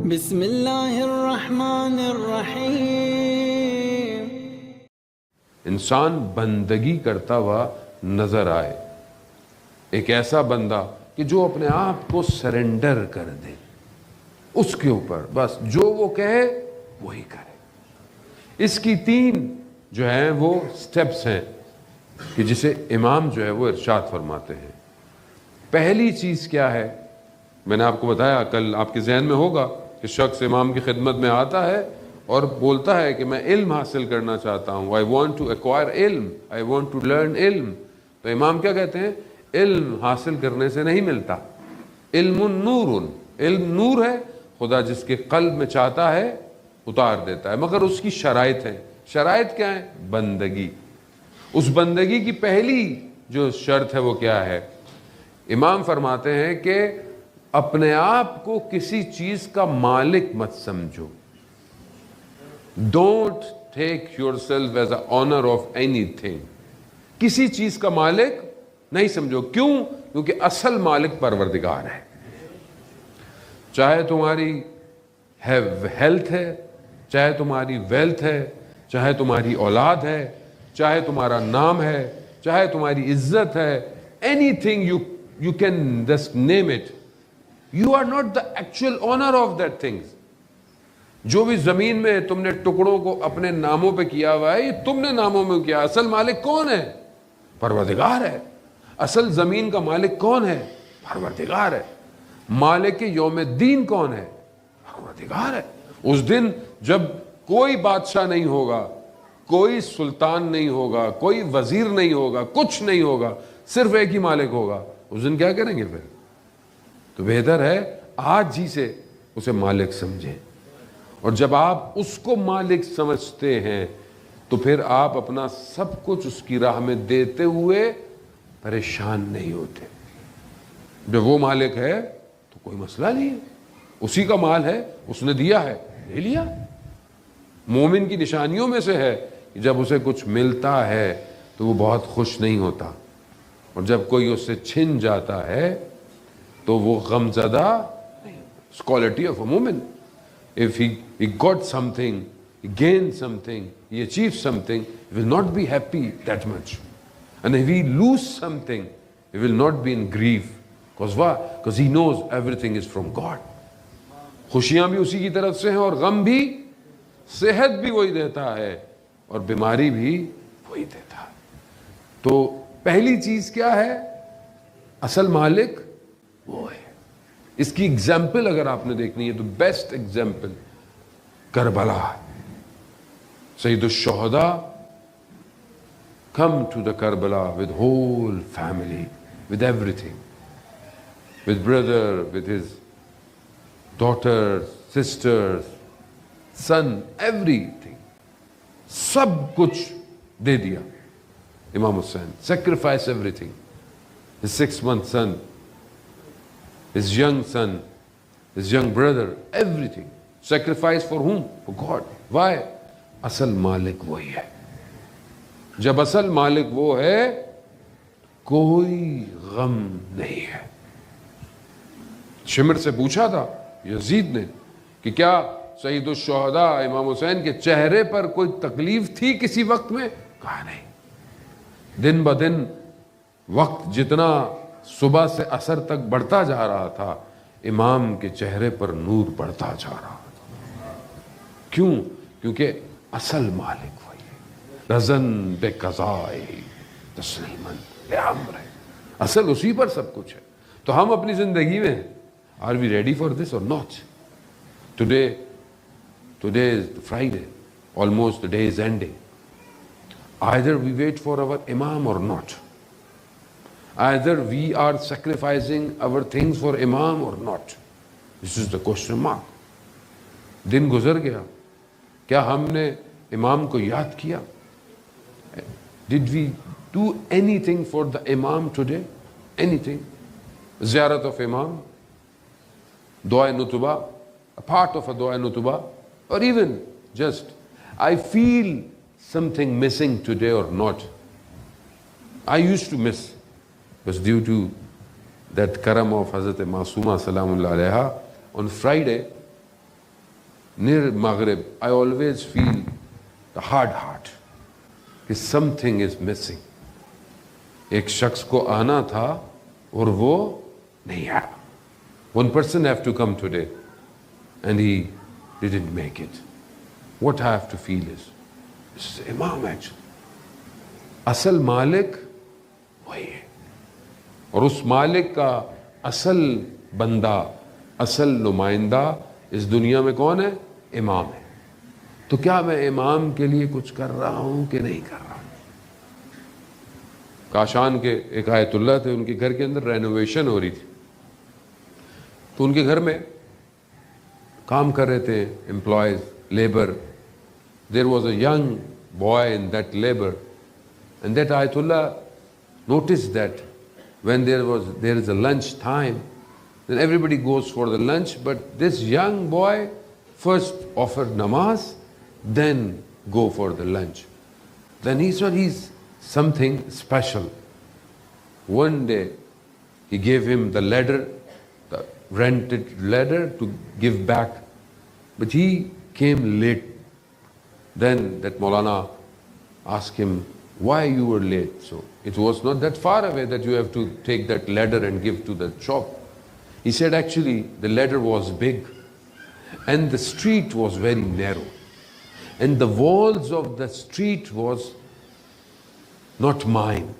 بسم اللہ الرحمن الرحیم۔ انسان بندگی کرتا ہوا نظر آئے، ایک ایسا بندہ کہ جو اپنے آپ کو سرنڈر کر دے اس کے اوپر، بس جو وہ کہے وہی کرے۔ اس کی تین جو ہیں وہ سٹیپس ہیں کہ جسے امام جو ہے وہ ارشاد فرماتے ہیں۔ پہلی چیز کیا ہے؟ میں نے آپ کو بتایا، کل آپ کے ذہن میں ہوگا کہ شخص امام کی خدمت میں آتا ہے اور بولتا ہے کہ میں علم حاصل کرنا چاہتا ہوں، I want to acquire علم، I want to learn علم۔ تو امام کیا کہتے ہیں؟ علم حاصل کرنے سے نہیں ملتا، علم نور، علم نور ہے، خدا جس کے قلب میں چاہتا ہے اتار دیتا ہے، مگر اس کی شرائط ہیں۔ شرائط کیا ہیں؟ بندگی۔ اس بندگی کی پہلی جو شرط ہے وہ کیا ہے؟ امام فرماتے ہیں کہ اپنے آپ کو کسی چیز کا مالک مت سمجھو۔ Don't take yourself as an owner of anything۔ کسی چیز کا مالک نہیں سمجھو۔ کیوں؟ کیونکہ اصل مالک پروردگار ہے۔ چاہے تمہاری ہیلتھ ہے، چاہے تمہاری ویلتھ ہے، چاہے تمہاری اولاد ہے، چاہے تمہارا نام ہے، چاہے تمہاری عزت ہے، anything you can just name it۔ You are not the actual owner of that things۔ جو بھی زمین میں تم نے ٹکڑوں کو اپنے ناموں پہ کیا ہوا ہے، یہ تم نے ناموں میں کیا۔ اصل مالک کون ہے؟ پروردگار ہے۔ اصل زمین کا مالک کون ہے؟ پروردگار ہے۔ مالک یوم الدین کون ہے؟ پروردگار ہے۔ اس دن جب کوئی بادشاہ نہیں ہوگا، کوئی سلطان نہیں ہوگا، کوئی وزیر نہیں ہوگا، کچھ نہیں ہوگا، صرف ایک ہی مالک ہوگا، اس دن کیا کریں گے پھر؟ تو بہتر ہے آج ہی سے اسے مالک سمجھیں، اور جب آپ اس کو مالک سمجھتے ہیں تو پھر آپ اپنا سب کچھ اس کی راہ میں دیتے ہوئے پریشان نہیں ہوتے۔ جب وہ مالک ہے تو کوئی مسئلہ نہیں ہے، اسی کا مال ہے، اس نے دیا ہے، لے لیا۔ مومن کی نشانیوں میں سے ہے کہ جب اسے کچھ ملتا ہے تو وہ بہت خوش نہیں ہوتا، اور جب کوئی اس سے چھن جاتا ہے تو وہ غم زدہ نہیں۔ It's quality of a moment۔ If he got something, he gained something, he achieved something, he will not be happy that much. And if he lose something, he will not be in grief. Because why? Because he knows everything is from God۔ خوشیاں بھی اسی کی طرف سے ہیں، اور غم بھی، صحت بھی وہی دیتا ہے اور بیماری بھی وہی دیتا ہے۔ تو پہلی چیز کیا ہے؟ اصل مالک وہ ہے۔ اس کی ایگزامپل اگر آپ نے دیکھنی ہے تو بیسٹ ایگزامپل کربلا ہے۔ سید الشہداء come to the Karbala with whole family, with everything، with brother, with his daughters, sisters, son، everything، سب کچھ دے دیا امام حسین۔ sacrifice everything، his 6-month son، his young son، his young brother، everything، sacrifice for whom? For God۔ why؟ اصل مالک وہی ہے۔ جب اصل مالک وہ ہے کوئی غم نہیں ہے۔ شمر سے پوچھا تھا یزید نے کہ کیا سید الشہداء امام حسین کے چہرے پر کوئی تکلیف تھی کسی وقت میں؟ کہا نہیں۔ دن بدن وقت جتنا صبح سے عصر تک بڑھتا جا رہا تھا، امام کے چہرے پر نور بڑھتا جا رہا تھا۔ کیوں؟ کیونکہ اصل مالک وہی ہے۔ رزن بے قضائے تسلیماً لامر، اصل اسی پر سب کچھ ہے۔ تو ہم اپنی زندگی میں are we ready for this or not؟ Today is Friday، almost the day is ending۔ Either we wait for our imam or not۔ Either we are sacrificing our things for imam or not۔ This is the question mark۔ دن گزر گیا، کیا ہم نے امام کو یاد کیا؟ Did we do anything for the imam today؟ Anything؟ زیارت of imam، دعائے نتبہ، a part of a دعائے نتبہ، or even just I feel something missing today or not۔ I used to miss، was due to that karam of Hazrat Masuma salam Allah alayha۔ On Friday near Maghrib, I always feel the hard heart کہ something is missing. ایک شخص کو آنا تھا اور وہ نہیں آیا. One person have to come today and he didn't make it. What I have to feel is, this is Imam actually. اصل مالک وہی ہے, اور اس مالک کا اصل بندہ, اصل نمائندہ اس دنیا میں کون ہے؟ امام ہے. تو کیا میں امام کے لیے کچھ کر رہا ہوں کہ نہیں کر رہا ہوں؟ کاشان کے ایک آیت اللہ تھے, ان کے گھر کے اندر رینوویشن ہو رہی تھی, تو ان کے گھر میں کام کر رہے تھے employees, labour. There was a young boy in that labour, and that Ayatollah noticed that when there is a lunch time, then everybody goes for the lunch, but this young boy first offered namaz, then go for the lunch. Then he saw he's something special. One day he gave him the ladder, the rented ladder to give back, but he came late. Then that Maulana asked him, why you were late? So it was not that far away that you have to take that ladder and give to the shop. He said actually the ladder was big and the street was very narrow, and the walls of the street was not mine.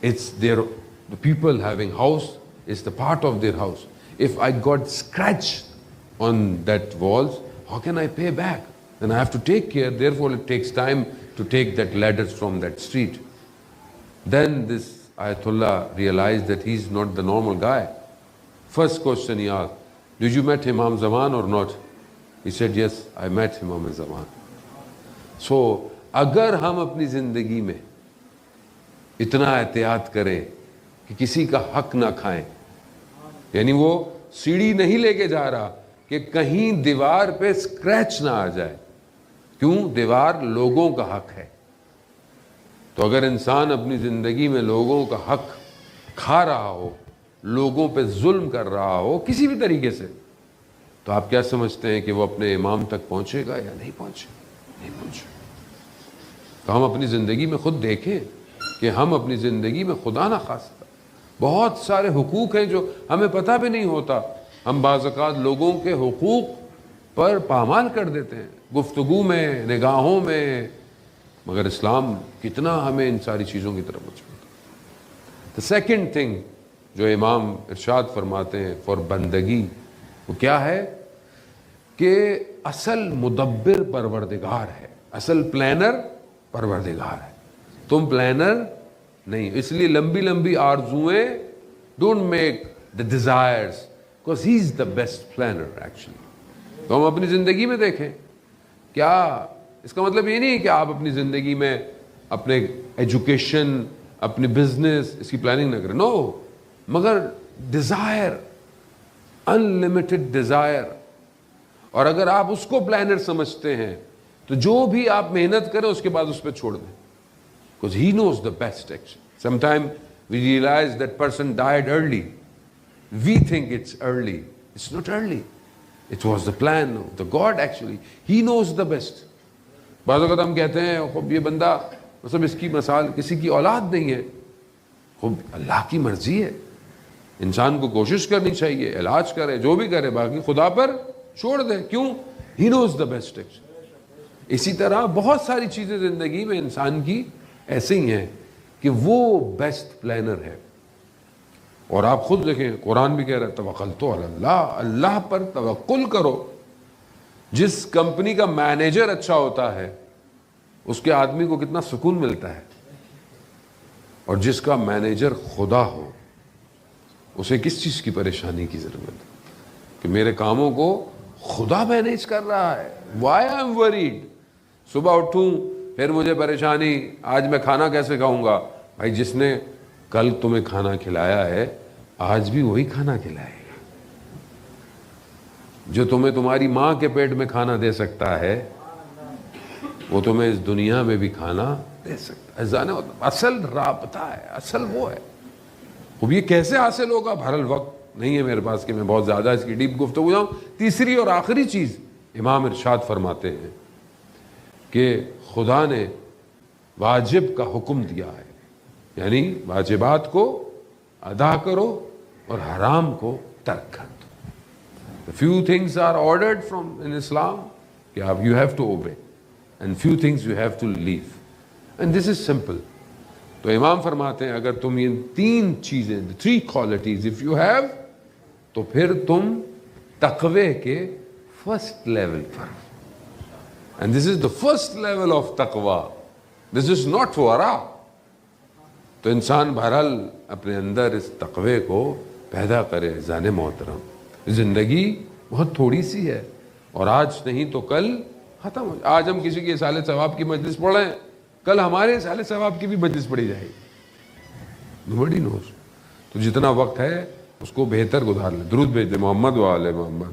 It's their, the people having house, is the part of their house. If I got scratched on that walls, how can I pay back? Then I have to take care, therefore it takes time to take that ladders from that street. Then this Ayatollah realized that he's not the normal guy. First question he asked, did you met Imam Zaman or not? He said, yes, I met Imam Zaman. So, اگر ہم اپنی زندگی میں اتنا احتیاط کریں کہ کسی کا حق نہ کھائیں, یعنی وہ سیڑھی نہیں لے کے جا رہا کہ کہیں دیوار پہ اسکریچ نہ آ جائے, کیوں؟ دیوار لوگوں کا حق ہے. تو اگر انسان اپنی زندگی میں لوگوں کا حق کھا رہا ہو, لوگوں پہ ظلم کر رہا ہو کسی بھی طریقے سے, تو آپ کیا سمجھتے ہیں کہ وہ اپنے امام تک پہنچے گا یا نہیں پہنچے؟ نہیں پہنچے. تو ہم اپنی زندگی میں خود دیکھیں کہ ہم اپنی زندگی میں خدا نہ خواستہ بہت سارے حقوق ہیں جو ہمیں پتہ بھی نہیں ہوتا. ہم بعض اوقات لوگوں کے حقوق پر پامال کر دیتے ہیں, گفتگو میں, نگاہوں میں, مگر اسلام کتنا ہمیں ان ساری چیزوں کی طرف مجبور. The second thing جو امام ارشاد فرماتے ہیں فور بندگی, وہ کیا ہے کہ اصل مدبر پروردگار ہے, اصل پلانر پروردگار ہے, تم پلانر نہیں. اس لیے لمبی لمبی آرزویں, don't make the desires, because he is the best planner actually. تو ہم اپنی زندگی میں دیکھیں, کیا اس کا مطلب یہ نہیں کہ آپ اپنی زندگی میں اپنے ایجوکیشن, اپنی بزنس, اس کی پلاننگ نہ کریں, نو, مگر ڈیزائر, انلمیٹڈ ڈیزائر. اور اگر آپ اس کو پلانر سمجھتے ہیں تو جو بھی آپ محنت کریں اس کے بعد اس پہ چھوڑ دیں, because he knows the best actually. Sometimes we realize that person died early. We think it's early. It's not early. It was the plan of the God actually. He knows the best. بعض اوقات ہم کہتے ہیں خوب یہ بندہ مطلب اس کی مثال کسی کی اولاد نہیں ہے, خوب اللہ کی مرضی ہے, انسان کو کوشش کرنی چاہیے, علاج کرے, جو بھی کرے, باقی خدا پر چھوڑ دے. کیوں؟ He knows the best actually. اسی طرح بہت ساری چیزیں زندگی میں انسان کی ایسے ہی ہیں کہ وہ بیسٹ پلانر ہے. اور آپ خود دیکھیں قرآن بھی کہہ رہا ہے توکلت علی اللہ, اللہ پر توکل کرو. جس کمپنی کا مینیجر اچھا ہوتا ہے اس کے آدمی کو کتنا سکون ملتا ہے, اور جس کا مینیجر خدا ہو اسے کس چیز کی پریشانی کی ضرورت ہے کہ میرے کاموں کو خدا مینیج کر رہا ہے. وائی آئی ایم وریڈ, صبح اٹھوں پھر مجھے پریشانی, آج میں کھانا کیسے کھاؤں گا. بھائی جس نے کل تمہیں کھانا کھلایا ہے آج بھی وہی کھانا کھلائے گا. جو تمہیں تمہاری ماں کے پیٹ میں کھانا دے سکتا ہے وہ تمہیں اس دنیا میں بھی کھانا دے سکتا ہے. اصل رابطہ ہے, اصل وہ ہے. اب یہ کیسے حاصل ہوگا؟ بہرحال وقت نہیں ہے میرے پاس کہ میں بہت زیادہ اس کی ڈیپ گفتگو جاؤں. تیسری اور آخری چیز امام ارشاد فرماتے ہیں کہ خدا نے واجب کا حکم دیا ہے، یعنی واجبات کو ادا کرو اور حرام کو ترک کر دو. few things are ordered from in Islam, you have to obey, and few things you have to leave, and this is simple. تو امام فرماتے ہیں اگر تم یہ 3 چیزیں 3 qualities if you have تو پھر تم تقوی کے first level per, and this is the first level of taqwa, this is not ورا. تو انسان بہرحال اپنے اندر اس تقوی کو پیدا کرے. زان محترم، زندگی بہت تھوڑی سی ہے اور آج نہیں تو کل ختم ہو. آج ہم کسی کی اصال ثواب کی مجلس پڑھ رہے ہیں، کل ہمارے اصال ثواب کی بھی مجلس پڑھی جائے گی. nobody knows. تو جتنا وقت ہے اس کو بہتر گزار لیں. درود بھیج دیں محمد و آل محمد.